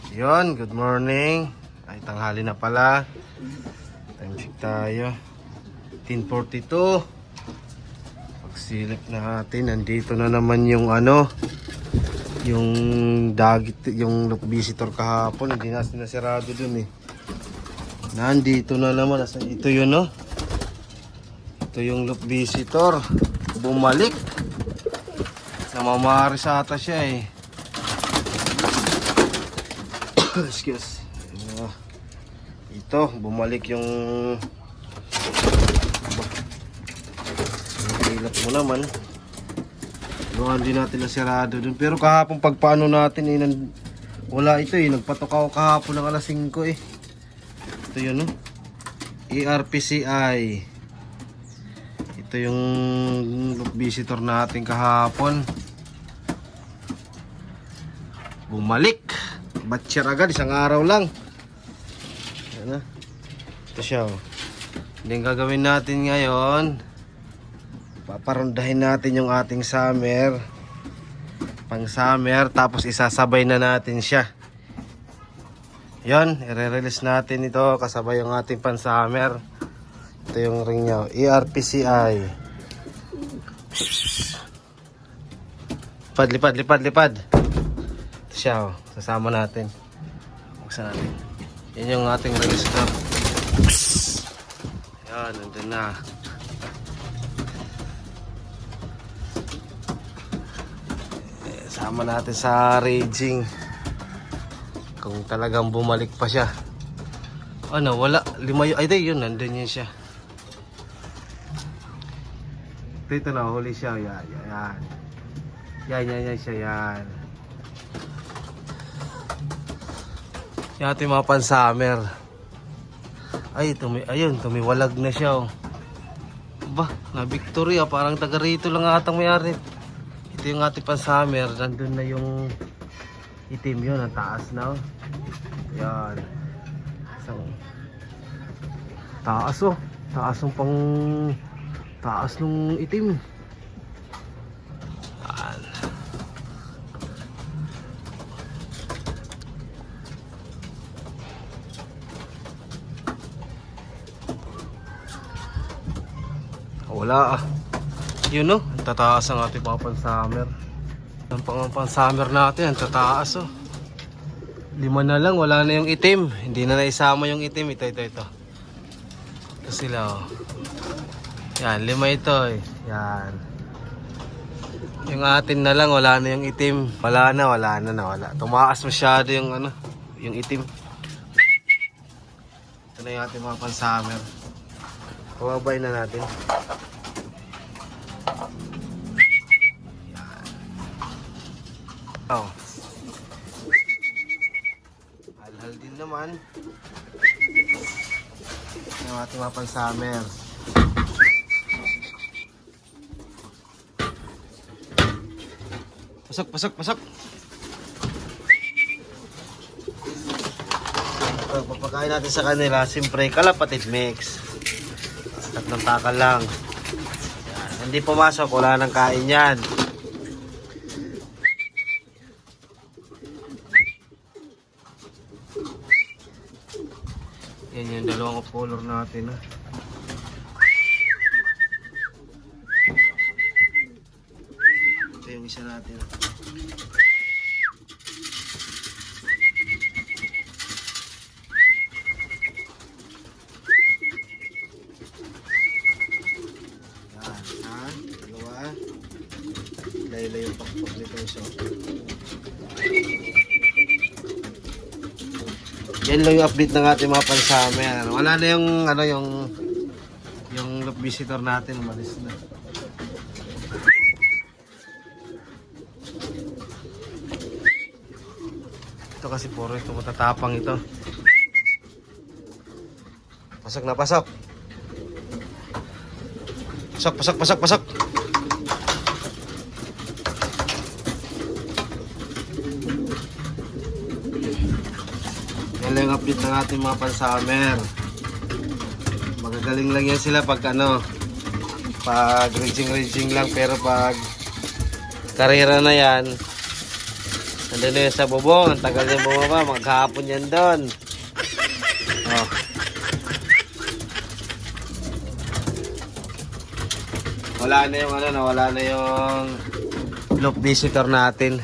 Yon, good morning. Ay, tanghali na pala. Time check tayo. 10:42. Pagsilip natin, nandito na naman yung yung dagit, yung visitor kahapon. Hindi na sinasarado dun eh. Nandito na naman. Ito yun, no? Ito yung loop visitor. Bumalik. Namamaris ata siya eh. Excuse. Ito, bumalik yung hilap mo naman. Hindi natin nasirado dun. Pero kahapon pagpaano natin eh, wala ito eh. Nagpatok ako kahapon ng alas 5 eh. Ito yun, no? ERPCI. Ito yung loop visitor natin kahapon. Bumalik. Batcher agad, isang araw lang. Ayan na. Ito siya, oh. Hindi gagawin natin ngayon, paparondahin natin yung ating summer. Pang summer, tapos isasabay na natin siya. Yan, i-release natin ito kasabay yung ating pan summer. Ito yung ring niya, ERPCI. Lipad. Ito siya, oh. Sasama natin. Buksan natin. Yan yung ating release club. Yan, nandun na. Sama natin sa raging. Kung talagang bumalik pa siya. Wala. 5 yun. Ay, yun. Nandun yun siya. Dito na, huli siya. Yan. Yan siya. Yan. Yung ating mga pan-summer. Ay, tumiwalag na siya, oh. Ba, na Victoria, parang taga rito lang atang may-ari. Ito yung ating pan-summer. Nandun na yung itim yun, ang taas na, oh. Yan. Taas, oh. Taas nung itim. Yan. Wala ah. Yun, no? Ang tataas ang ating mga pan-summer. Ang pan-summer natin, ang tataas, oh. 5 na lang, wala na yung itim. Hindi na naisama yung itim. Ito. Ito sila, oh. Yan, 5 ito eh. Yan. Yung atin na lang, wala na yung itim. Wala na. Tumaas masyado yung yung itim. Ito na yung ating mga pan-summer. Pababay na natin. Oh. Halhal din naman. Yung ating mga pan-summer. Pasok. Papakain natin sa kanila, siyempre kalapatid mix. Tatlong takal lang. Yan. Hindi pumasok, wala nang kain yan. Yan yung dalawang color natin, ha. Ito yung isa natin, ha. Laylay yung pakpak nito, so yan lang yung update ng ating mga pan-summer. Wala na yung yung loop visitor natin, umalis na. Ito kasi puro ito matatapang ito. Pasok. Yan lang yung update ng ating mga pan-summer. Magagaling lang yan sila pag pag raging lang, pero pag karera na yan, Nandun na yun sa bubong. Ang tagal yung bumaba. Maghapon yan doon. Oh. Wala na yung ano, nawala na yung loop visitor natin.